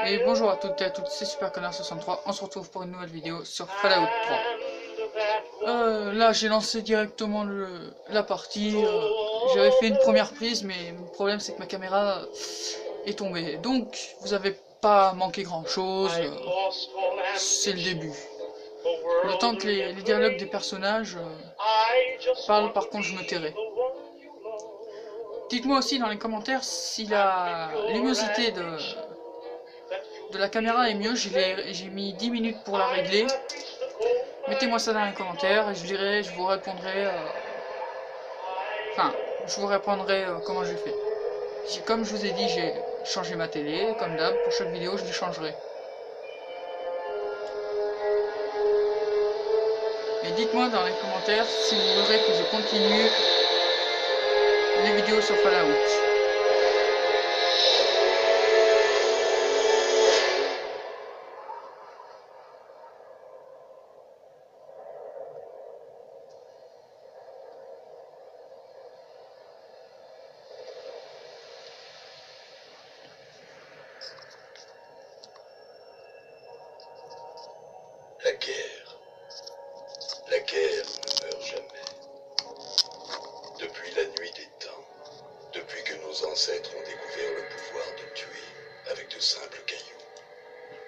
Et bonjour à toutes et à tous, c'est SuperConnard63, on se retrouve pour une nouvelle vidéo sur Fallout 3. Là j'ai lancé directement la partie, j'avais fait une première prise mais le problème c'est que ma caméra est tombée. Donc vous avez pas manqué grand chose, c'est le début. Le temps que les dialogues des personnages parlent, par contre je me tairai. Dites-moi aussi dans les commentaires si la luminosité de la caméra est mieux, j'ai mis 10 minutes pour la régler. Mettez-moi ça dans les commentaires et je vous répondrai. Enfin, je vous répondrai comment j'ai fait. Comme je vous ai dit, j'ai changé ma télé, comme d'hab, pour chaque vidéo je les changerai. Et dites-moi dans les commentaires si vous voudrez que je continue les vidéos sur Fallout. La guerre. La guerre ne meurt jamais. Depuis la nuit des temps, depuis que nos ancêtres ont découvert le pouvoir de tuer avec de simples cailloux,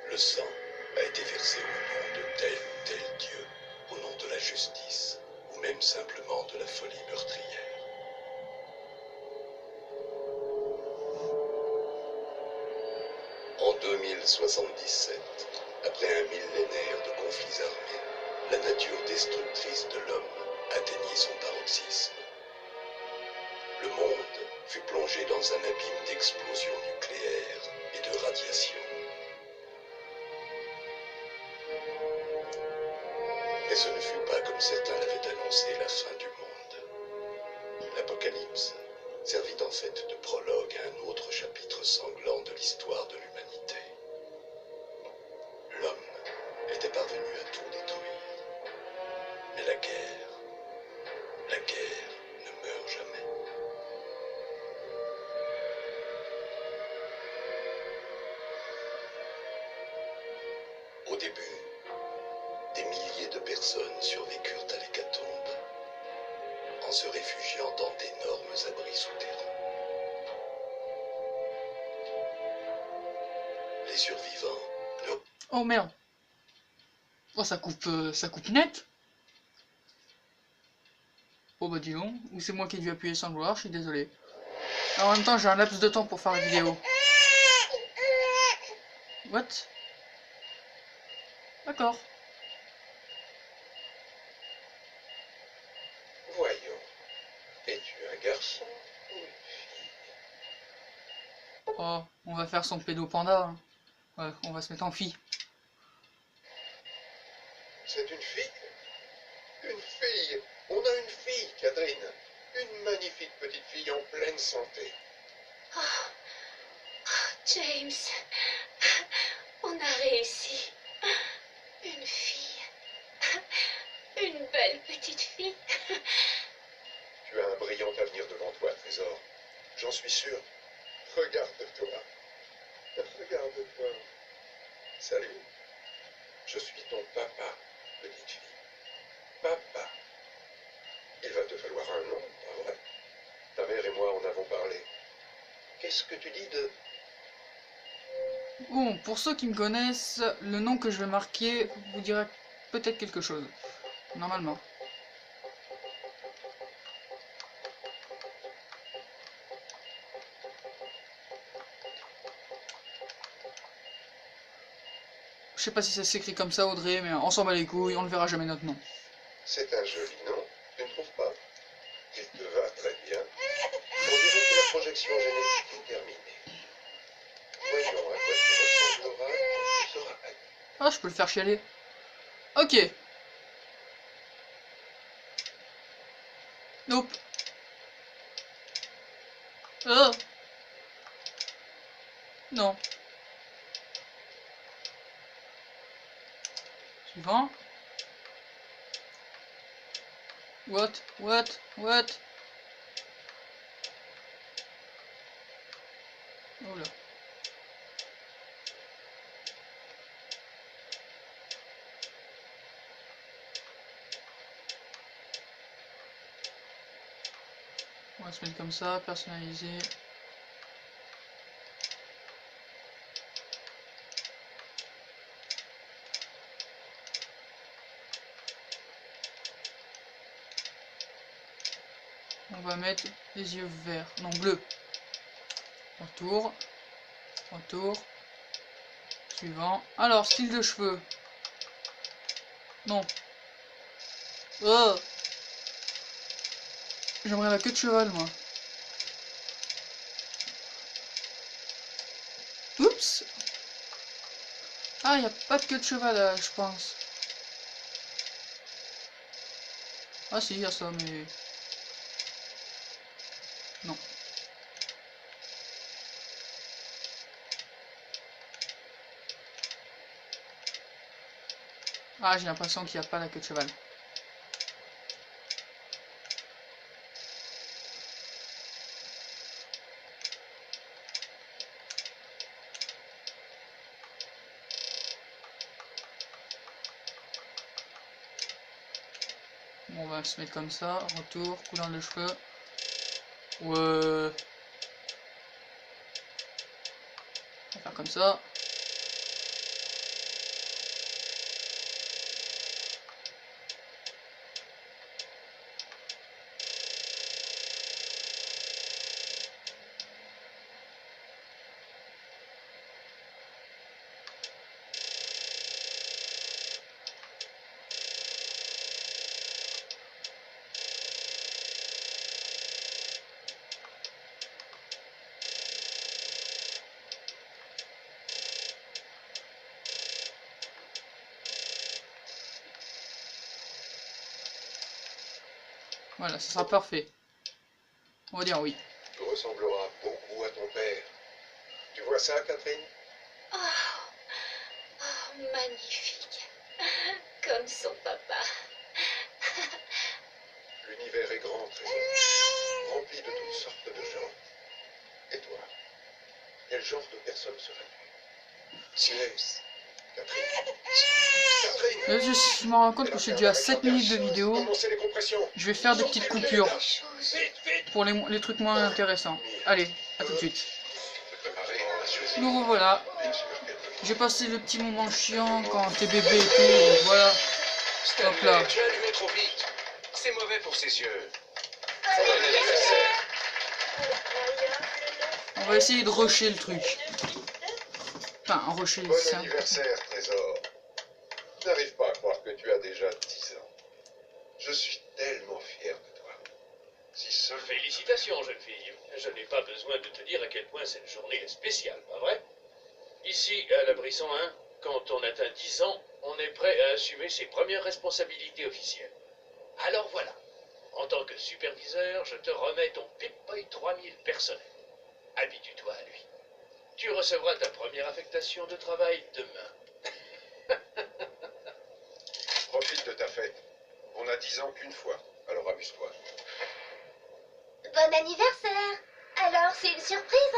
le sang a été versé au nom de tel ou tel dieu, au nom de la justice, ou même simplement de la folie meurtrière. En 2077, après un millénaire de conflits armés, la nature destructrice de l'homme atteignit son paroxysme. Le monde fut plongé dans un abîme d'explosions nucléaires et de radiation. Mais ce ne fut pas, comme certains l'avaient annoncé, la fin du monde. L'Apocalypse servit en fait de prologue à un autre chapitre sanglant de l'histoire de l'humanité. L'homme était parvenu à tout détruire. Mais la guerre ne meurt jamais. Au début, des milliers de personnes survécurent à l'hécatombe en se réfugiant dans d'énormes abris souterrains. Les survivants ne... Oh merde. Oh ça coupe net. Oh bah dis donc, ou c'est moi qui ai dû appuyer sans le vouloir, je suis désolé. Alors, en même temps j'ai un laps de temps pour faire la vidéo. What? D'accord. Voyons, es-tu un garçon ou une fille? Oh, on va faire son pédopanda. Hein. Ouais, on va se mettre en fille. C'est une fille? Une fille! On a une fille, Catherine. Une magnifique petite fille en pleine santé. Oh, James, on a réussi. Une fille. Une belle petite fille. Tu as un brillant avenir devant toi, Trésor. J'en suis sûr. Regarde-toi. Regarde-toi. Salut. Je suis ton papa, petite fille. Papa. Il va te falloir un nom, pas vrai? Ta mère et moi en avons parlé. Qu'est-ce que tu dis de... Bon, pour ceux qui me connaissent, le nom que je vais marquer vous dira peut-être quelque chose. Normalement. Je sais pas si ça s'écrit comme ça, Audrey, mais on s'en bat les couilles, on ne verra jamais notre nom. C'est un joli nom, tu ne trouves pas? Il te va très bien. On dirait que la projection génétique est terminée. Voyons à quoi tu ressembleras quand tu seras adulte. Ah, je peux le faire chialer. Ok. Nope. Oh. Non. Suivant. What? What? What? Oh là. va se mettre comme ça, personnaliser. On va mettre les yeux verts, non bleus. Retour, retour. Suivant. Alors, style de cheveux. Non. Oh, j'aimerais la queue de cheval, moi. Oups. Ah, il n'y a pas de queue de cheval, là, je pense. Ah si, il y a ça, mais... non. Ah, j'ai l'impression qu'il n'y a pas la queue de cheval. Bon, on va se mettre comme ça. Retour, couleur de cheveux. Ouais. On va faire comme ça. Voilà, ça sera parfait. On va dire oui. Tu ressembleras beaucoup à ton père. Tu vois ça, Catherine? Oh, oh, magnifique. Comme son papa. L'univers est grand, Trésor. Rempli de toutes sortes de gens. Et toi? Quel genre de personne serais-tu? James. Catherine. Catherine. Là, je me rends compte que je suis déjà à 7 minutes de vidéo. Commencez les compressions. Je vais faire des petites coupures Des choses. Vite, vite. pour les trucs moins intéressants. Allez, à tout de suite. Préparez à suivre. Nous revoilà. Bien sûr qu'elle peut. J'ai passé le petit moment chiant quand t'es bébé et tout, donc voilà. Hop là. Tu as allumé trop vite. C'est mauvais pour ses yeux. Bon anniversaire. On va essayer de rusher le truc. Enfin, un rusher, Bon c'est un... anniversaire, Trésor. Je n'arrive pas à croire que tu as déjà 10 ans. Je suis tellement fier de toi. Si seul. Félicitations, jeune fille. Je n'ai pas besoin de te dire à quel point cette journée est spéciale, pas vrai? Ici, à l'abri 101, quand on atteint 10 ans, on est prêt à assumer ses premières responsabilités officielles. Alors voilà, en tant que superviseur, je te remets ton Pip-Boy 3000 personnel. Habitue-toi à lui. Tu recevras ta première affectation de travail demain. Profite de ta fête. On a 10 ans qu'une fois, alors amuse-toi. Bon anniversaire. Alors, c'est une surprise,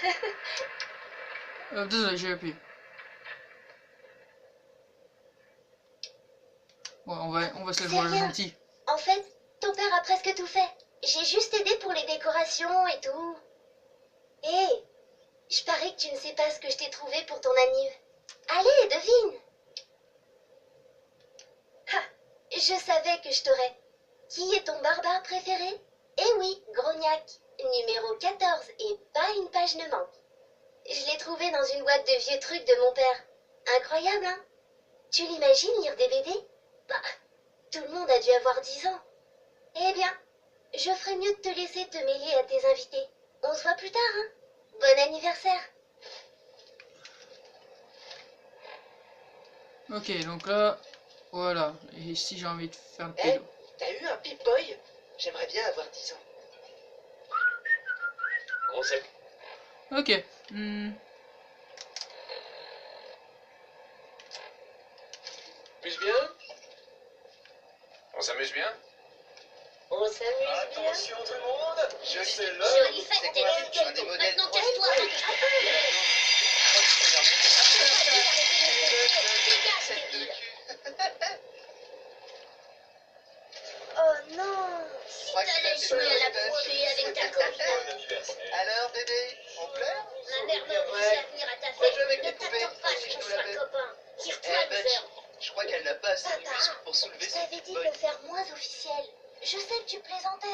hein? Désolé, j'ai appuyé. Ouais, on va se la jouer C'est rien. gentil. En fait, ton père a presque tout fait. J'ai juste aidé pour les décorations et tout. Hé, je parie que tu ne sais pas ce que je t'ai trouvé pour ton anniv. Allez, devine. Ha, je savais que je t'aurais. Qui est ton barbare préféré? Eh oui, Grognac, numéro 14, et pas une page ne manque. Je l'ai trouvé dans une boîte de vieux trucs de mon père. Incroyable, hein? Tu l'imagines lire des BD? Bah, tout le monde a dû avoir 10 ans. Eh bien, je ferais mieux de te laisser te mêler à tes invités. On se voit plus tard, hein? Bon anniversaire. Ok, donc là, voilà. Et si j'ai envie de faire le Eh, pédo. t'as eu un Pip-Boy? J'aimerais bien avoir 10 ans. On s'aime. Ok. Plus bien? On s'amuse bien? On s'amuse bien. Attention tout le monde, je sais le. Jolie fête, C'est t'es quoi? nickel. Un des modèles Maintenant, 3. casse-toi. Oh non. Si t'allais jouer à la poupée Ah, Butch, je crois qu'elle n'a pas assez de Papa, muscles pour soulever je son t'avais dit de Pip-Boy. le faire moins officiel. Je sais que tu plaisantais,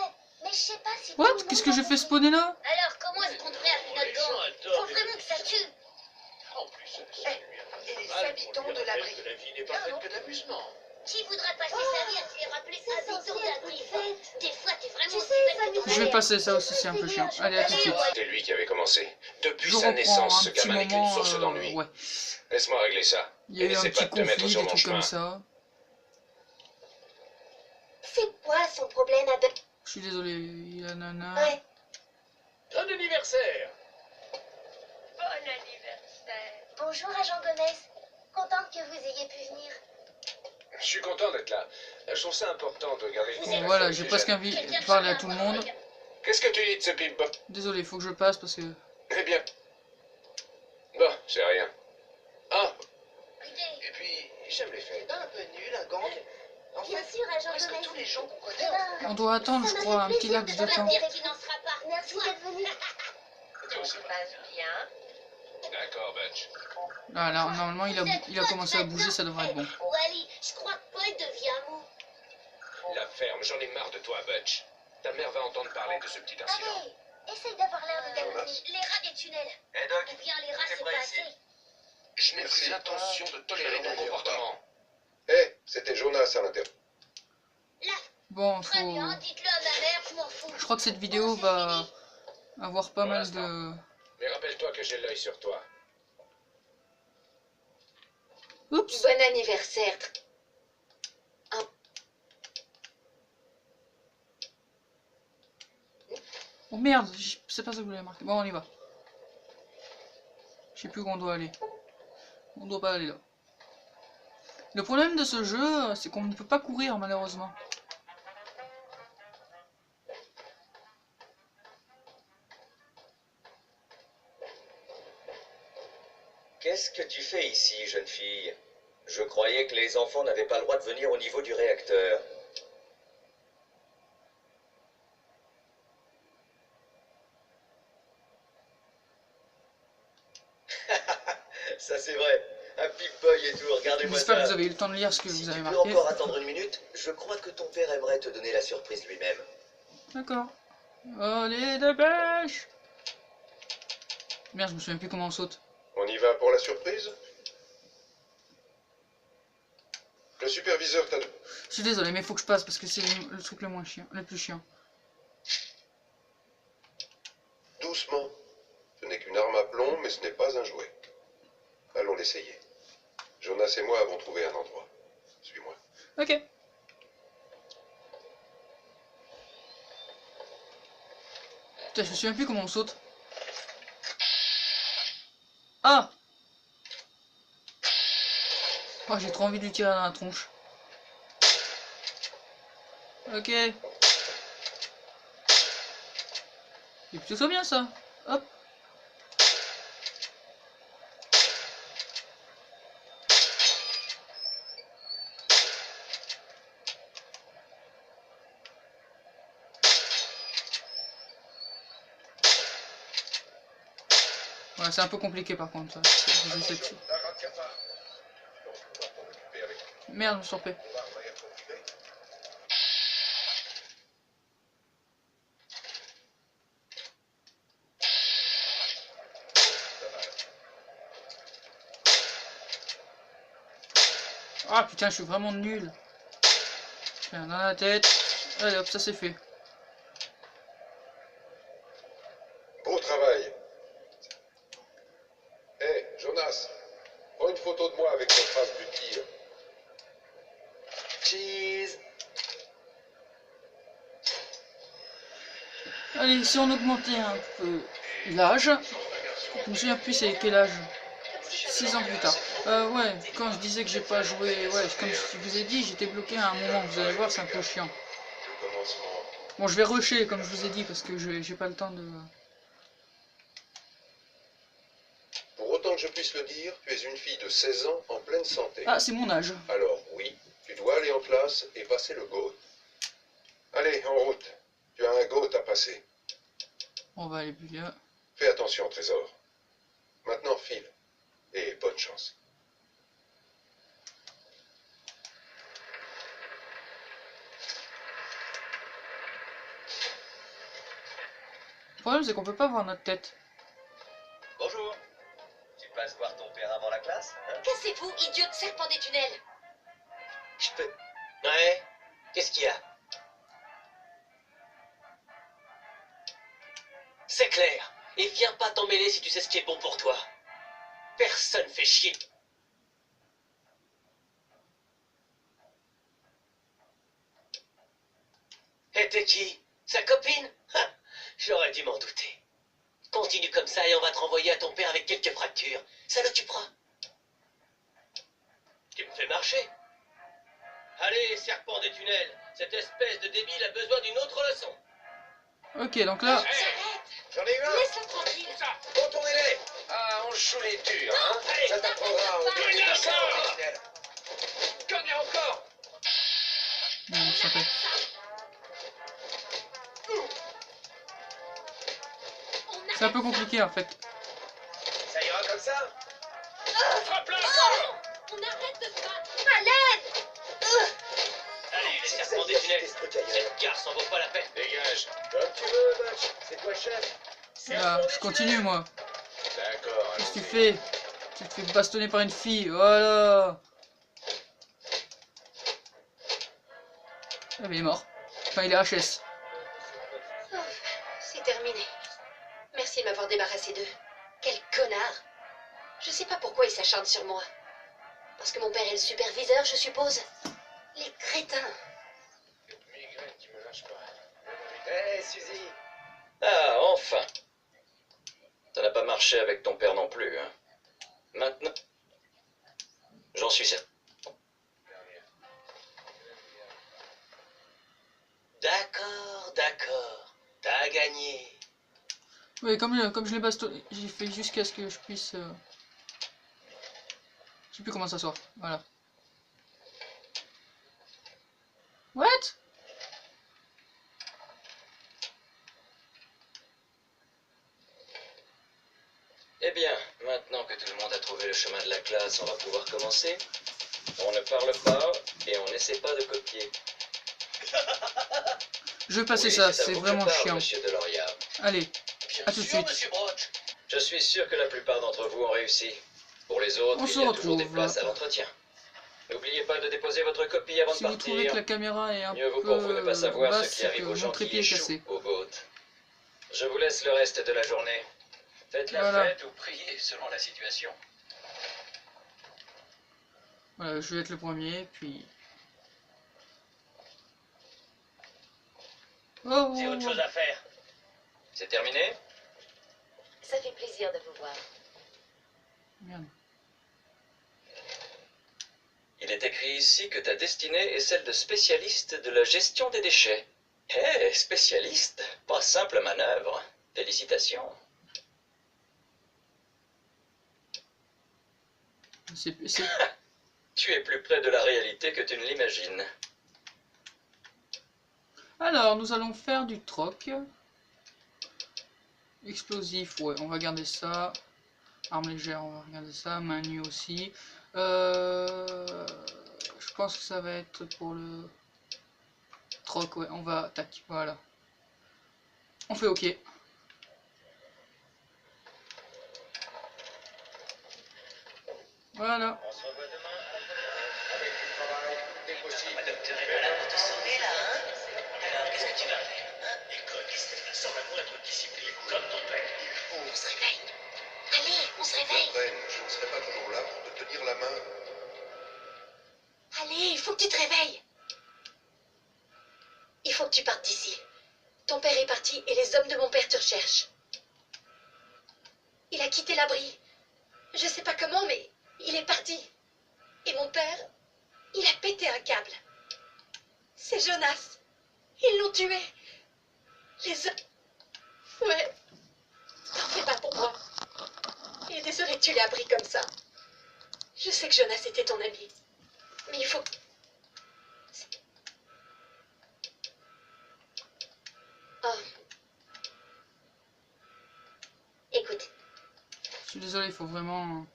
mais je sais pas si... tout What? le monde Qu'est-ce que a j'ai fait compris. spawner là? Alors, comment est-ce qu'on devrait appeler Les notre gens gang? adorent Faut vraiment que ça tue. En plus, ça lui et les mal habitants pour lui de l'abri. rappeler que la vie n'est pas faite que d'amusement. Qui voudrait passer sa vie à se les rappeler habitants d'abri? Des fois, t'es vraiment... Tu sais, ça nous Je vais passer ça aussi, c'est un peu chiant. Allez, à tout de suite. C'était lui qui avait commencé. Depuis Je sa reprends naissance, ce un petit gamin n'est qu'une moment. source d'ennui. Ouais. Laisse-moi régler ça. Il y a Et eu un n'essaie pas petit de te mettre conflit, sur des mon trucs chemin. comme ça. C'est quoi son problème à Buck? Je suis désolé, il a nana. Ouais. Bon anniversaire! Bon anniversaire. Bonjour, agent Gomez. Contente que vous ayez pu venir. Je suis content d'être là. Je trouve ça important de garder le Bon, contact Voilà, avec j'ai les presque jeunes. envie de parler à tout le monde. Qu'est-ce que tu dis de ce pipe? Désolé, il faut que je passe parce que... Eh bien. Bon, c'est rien. Ah, Écoutez, et puis, j'aime les fêtes. C'est pas un peu nul, un gang? En bien fait, sûr, agent presque Gomez. tous les gens qu'on Eh connaît... ben, On doit attendre, je ça m'a crois, fait un petit plaisir laps de de temps. dire qu'il n'en sera pas. Merci d'être venu. Tout se passe bien. D'accord, Butch. Ah là, normalement, il a commencé à bouger, ça devrait être bon. Wally, je crois que Paul devient mou. La ferme, j'en ai marre de toi, Butch. Ta mère va entendre parler de ce petit incident. Allez, essaye d'avoir l'air de t'amuser. Les rats des tunnels. Eh, Doc, Ou bien les rats, t'es c'est prêt pas ici? assez. Je n'ai Merci. plus l'intention de tolérer ton comportement. Hé, c'était Jonas à l'intérieur. Bon, Très bien, faut... dites-le à ma mère, je m'en fous. Je crois que cette vidéo va avoir pas mal de... Mais rappelle-toi que j'ai l'œil sur toi. Oups! Bon anniversaire. Oh merde, c'est pas ça que je voulais marquer. Bon, on y va. Je sais plus où on doit aller. On doit pas aller là. Le problème de ce jeu, c'est qu'on ne peut pas courir malheureusement. Qu'est-ce que tu fais ici, jeune fille? Je croyais que les enfants n'avaient pas le droit de venir au niveau du réacteur. Ça c'est vrai. Un Pip-Boy et tout, regardez-moi J'espère que ça. vous avez eu le temps de lire ce que Si vous avez tu peux marqué. encore attendre une minute, je crois que ton père aimerait te donner la surprise lui-même. D'accord. Allez, dépêche! Merde, je me souviens plus comment on saute. On y va pour la surprise? Le superviseur t'a... Je suis désolé, mais il faut que je passe parce que c'est le truc le moins chiant, le plus chiant. Doucement. Ce n'est qu'une arme à plomb, mais ce n'est pas un jouet. Allons l'essayer. Jonas et moi avons trouvé un endroit. Suis-moi. Ok. Putain, je me souviens plus comment on saute. Ah! Oh, j'ai trop envie de lui tirer dans la tronche. Ok. C'est plutôt bien ça. Hop. Ouais, c'est un peu compliqué par contre. Ça. Je sais que c'est- Merde, je me suis trompé. Ah putain, je suis vraiment nul. Tiens, dans la tête. Allez hop, ça c'est fait. Beau travail. Hé, Jonas, prends une photo de moi avec la trace du tir. Cheese. Allez, si on augmentait un peu l'âge, je me souviens plus c'est quel âge. 6 ans plus tard. Ouais, quand je disais que j'ai pas joué, ouais, comme je vous ai dit, j'étais bloqué à un moment, vous allez voir, c'est un peu chiant. Le commencement. Bon, je vais rusher, comme je vous ai dit, parce que j'ai pas le temps de... Pour autant que je puisse le dire, tu es une fille de 16 ans en pleine santé. Ah, c'est mon âge. Alors oui, tu dois aller en classe et passer le GOAT. Allez, en route. Tu as un GOAT à passer. On va aller plus bien. Fais attention, Trésor. Maintenant, file. Et bonne chance. problème, c'est qu'on peut pas voir notre tête. Bonjour. Tu passes voir ton père avant la classe, hein? Cassez-vous, idiot de serpent des tunnels. Je peux... Ouais. Qu'est-ce qu'il y a? C'est clair. Et viens pas t'en mêler si tu sais ce qui est bon pour toi. Personne fait chier. Et t'es qui? Sa copine? Ha, j'aurais dû m'en douter. Continue comme ça et on va te renvoyer à ton père avec quelques fractures. Ça l'occupera. Tu me fais marcher. Allez, serpent des tunnels. Cette espèce de débile a besoin d'une autre leçon. Ok, donc là... J'arrête. J'en ai eu un. Laisse-la tranquille. Retournez-les. Ah, on joue les durs, hein? Ça t'apprendra à enlever les Cognez encore. professionnels. Cognez encore. Non, ça fait. C'est un peu compliqué en fait. Ça ira comme ça? Frappe-la. On arrête de se battre. À l'aide. Allez, les serpents des tunnels. Cette garce en vaut pas la peine. Dégage. Comme tu veux, Butch. C'est toi chef. Là, je continue moi. D'accord. Qu'est-ce que tu fais? Tu te fais bastonner par une fille, voilà. Ah mais il est mort. Enfin il est HS. C'est terminé. Merci de m'avoir débarrassé d'eux. Quel connard. Je sais pas pourquoi ils s'acharnent sur moi. Parce que mon père est le superviseur, je suppose. Les crétins. Cette migraine qui me lâche pas. Hé, Suzy. Ah, enfin. Ça n'a pas marché avec ton père non plus, hein. Maintenant... J'en suis certain. D'accord, d'accord. T'as gagné. Oui, comme je l'ai bastonné, j'ai fait jusqu'à ce que je puisse... Je sais plus comment ça sort. Voilà. What? Eh bien, maintenant que tout le monde a trouvé le chemin de la classe, on va pouvoir commencer. On ne parle pas et on n'essaie pas de copier. Je vais passer Oui, ça, à c'est vous que vraiment je parle, chiant. Monsieur Deloria. Allez, Bien à tout de sûr, suite. Monsieur Broch. Je suis sûr que la plupart d'entre vous ont réussi. Pour les autres, On il se y a toujours des retrouve. places à l'entretien. N'oubliez pas de déposer votre copie avant Si de vous trouvez partir. que la caméra est un Mieux vaut pour vous ne pas savoir basse, ce qui c'est arrive que aux gens mon qui trépied est échouent cassé. au boat. Je vous laisse le reste de la journée. Faites la Voilà. fête ou priez selon la situation. Voilà, je vais être le premier, puis... Oh, J'ai autre chose à faire. C'est terminé? Ça fait plaisir de vous voir. Merde. Il est écrit ici que ta destinée est celle de spécialiste de la gestion des déchets. Hé, spécialiste, pas simple manœuvre. Félicitations. C'est... Tu es plus près de la réalité que tu ne l'imagines. Alors, nous allons faire du troc. Explosif, ouais, on va garder ça. Arme légère, on va regarder ça. Main nue aussi. Je pense que ça va être pour le troc, ouais, on va... Tac, voilà. On fait OK. Voilà. On se revoit demain. Avec du travail, tout est possible. Le docteur est là pour te sauver, là, hein? Alors, qu'est-ce que tu vas faire, hein? Écoute, sans la moindre discipline, comme ton père. On se réveille. Allez, on se réveille. Ren, je ne serai pas toujours là pour te tenir la main. Allez, il faut que tu te réveilles. Il faut que tu partes d'ici. Ton père est parti et les hommes de mon père te recherchent. Il a quitté l'abri. Je sais pas comment, mais il est parti. Et mon père, il a pété un câble. C'est Jonas. Ils l'ont tué. Les hommes... Ouais. T'en fais pas pour moi. Et désolé que tu l'aies appris comme ça. Je sais que Jonas était ton ami. Mais il faut... Oh. Écoute, Je suis désolé, il faut vraiment...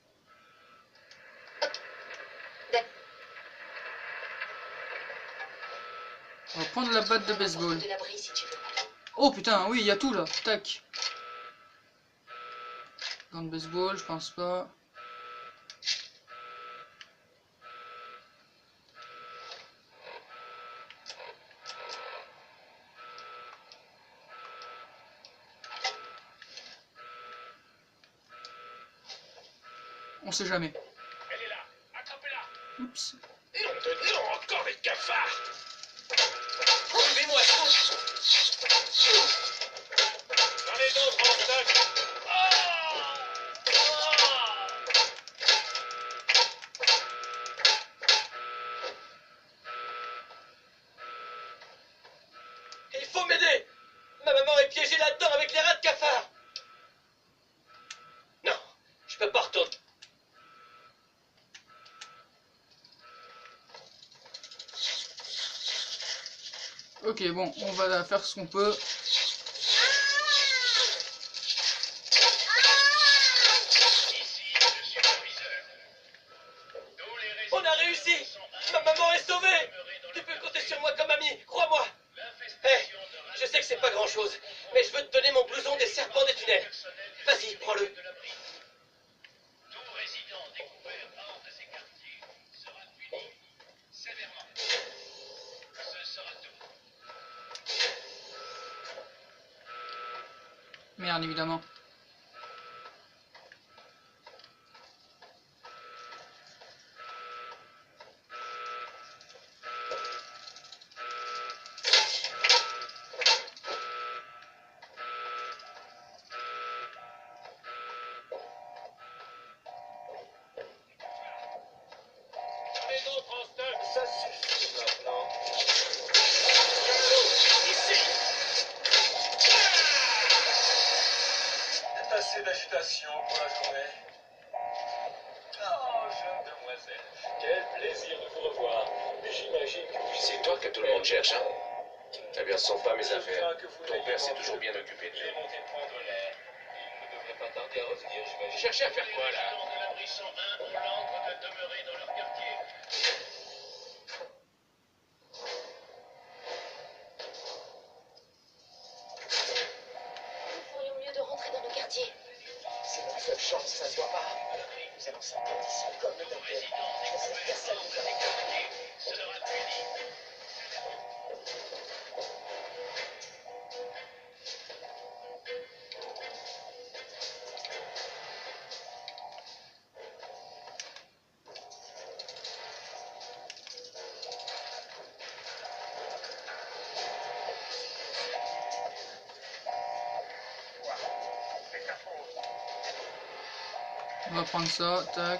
On va prendre la batte de baseball. de l'abri si tu veux. Oh putain, oui, il y a tout là. Tac. Gant de baseball, je pense pas. On sait jamais. Elle est là. Attrapez-la. Oups. Non de non, encore des cafards. Suivez-moi. J'en ai d'autres en stock. Il faut m'aider. Ma maman est piégée là-dedans avec les rats de cafard. Non, je peux pas retourner. Ok, bon, on va faire ce qu'on peut. On a réussi. Ma maman est sauvée. Tu peux compter sur moi comme ami, crois-moi. Hé, je sais que c'est pas grand-chose, mais je veux te donner mon blouson des serpents des tunnels. Vas-y, prends-le. Tout résident découvert hors de ces quartiers sera puni sévèrement. Ce sera tout. Merde, évidemment. J'en ai d'autres en stock. Ça suffit maintenant. Assez d'agitation pour la journée. Oh, jeune demoiselle. Quel plaisir de vous revoir. Mais j'imagine que vous... C'est toi que tout le monde cherche, hein? Eh bien, ce sont pas mes affaires. Que vous Ton père s'est toujours bien occupé de J'ai nous. monté prendre l'air. Il ne devrait pas tarder à revenir, j'imagine. Cherchez à faire quoi, là? Les résidents de l'abri 101 ont l'ordre de demeurer dans leur quartier. Nous ferions mieux de rentrer dans nos quartiers. C'est notre seule chance, ça se voit pas. Nous allons sortir d'ici comme le docteur. Je sais que personne ne va m'écarter. Sera puni. On va prendre ça, tac.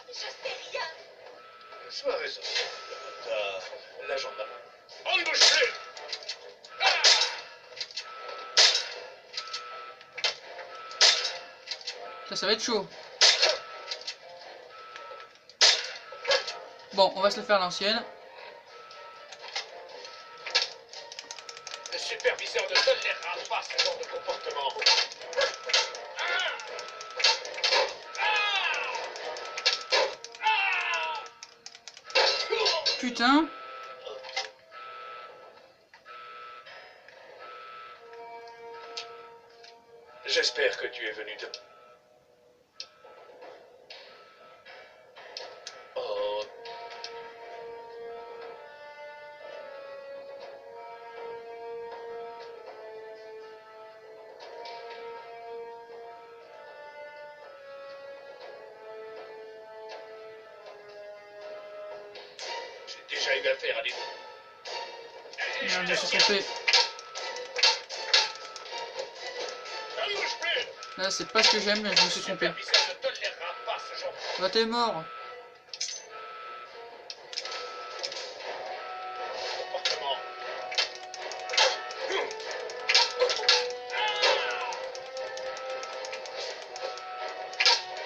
Je sais rien. Sois raisonnable. T'as la gendarme. On ne bouge plus. Ça va être chaud. Bon, on va se le faire à l'ancienne. Le superviseur ne tolérera pas ce genre de comportement. Putain. J'espère que tu es venu de... Oh. J'ai déjà eu affaire à des... Merde, je me suis trompé. On ne bouge plus. Là, c'est pas ce que j'aime, mais je me suis trompé. Le superviseur ne tolérera pas ce genre de Bah, t'es mort. comportement.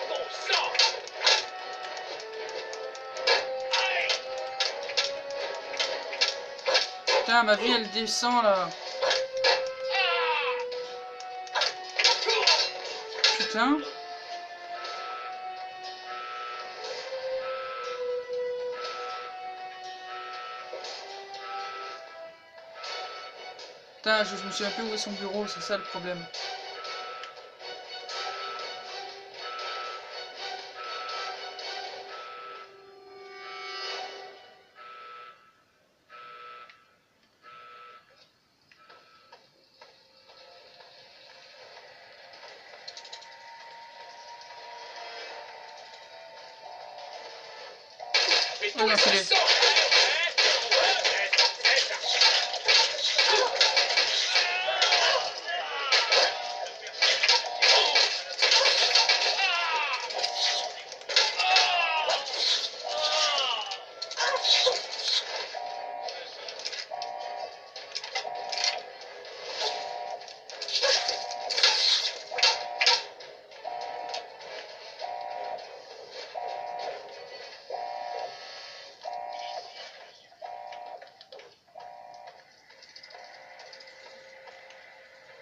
Bon sang. Putain, ma vie, elle descend, là. Putain. Putain, je me souviens plus où est son bureau, c'est ça le problème. Mais Ah, l'enculé.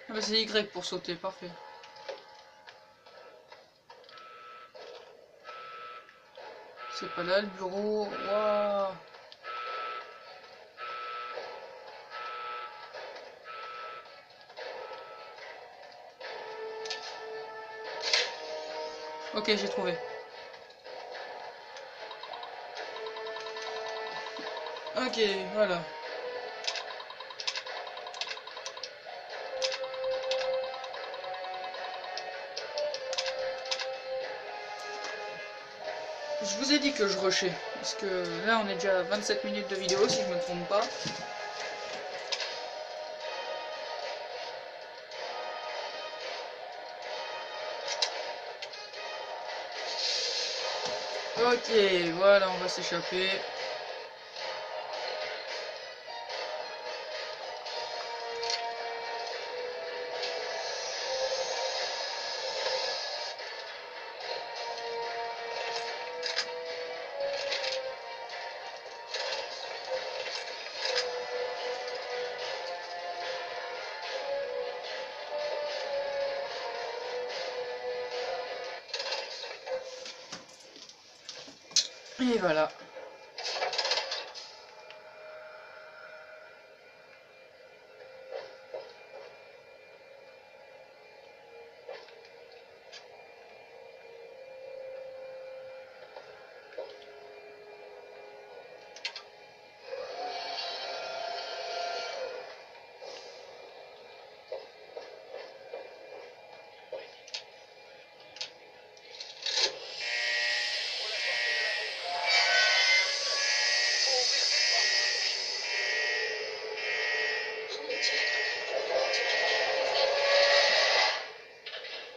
Ah bah c'est Y pour sauter, parfait. C'est pas là le bureau. Waouh. Ok, j'ai trouvé. Ok, voilà. Je vous ai dit que je rushais, parce que là on est déjà à 27 minutes de vidéo si je me trompe pas. Ok, voilà, on va s'échapper. Et voilà.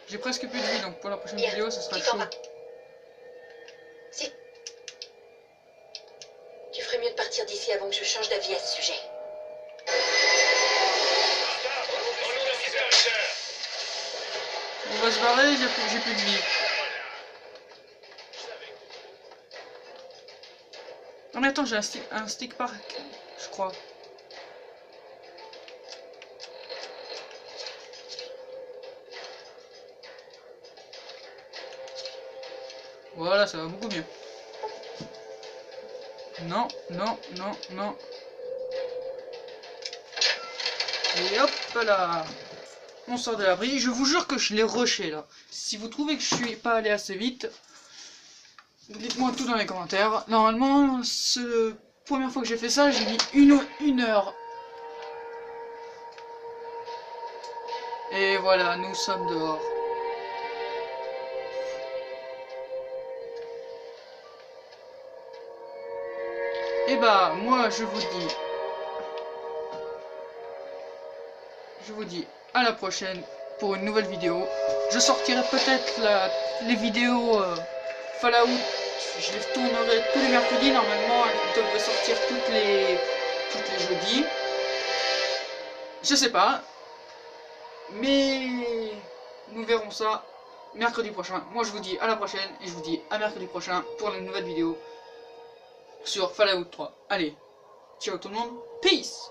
J'ai presque plus de vie, donc pour la prochaine vidéo, ce sera tu t'en chaud. vas. Si. Tu ferais mieux de partir d'ici avant que je change d'avis à ce sujet. On va se barrer, j'ai plus de vie. Non mais attends, j'ai un stick park, je crois. Voilà, ça va beaucoup mieux. Non, non, non, non. Et hop là. On sort de l'abri. Je vous jure que je l'ai rushé là. Si vous trouvez que je suis pas allé assez vite, dites-moi tout dans les commentaires. Normalement, première fois que j'ai fait ça, j'ai mis une heure. Et voilà, nous sommes dehors. Et bah, moi je vous dis à la prochaine pour une nouvelle vidéo. Je sortirai peut-être les vidéos Fallout. Je les tournerai tous les mercredis. Normalement, elles devraient sortir toutes les jeudis. Je sais pas. Mais nous verrons ça mercredi prochain. Moi je vous dis à la prochaine et je vous dis à mercredi prochain pour une nouvelle vidéo sur Fallout 3. Allez, ciao tout le monde, peace!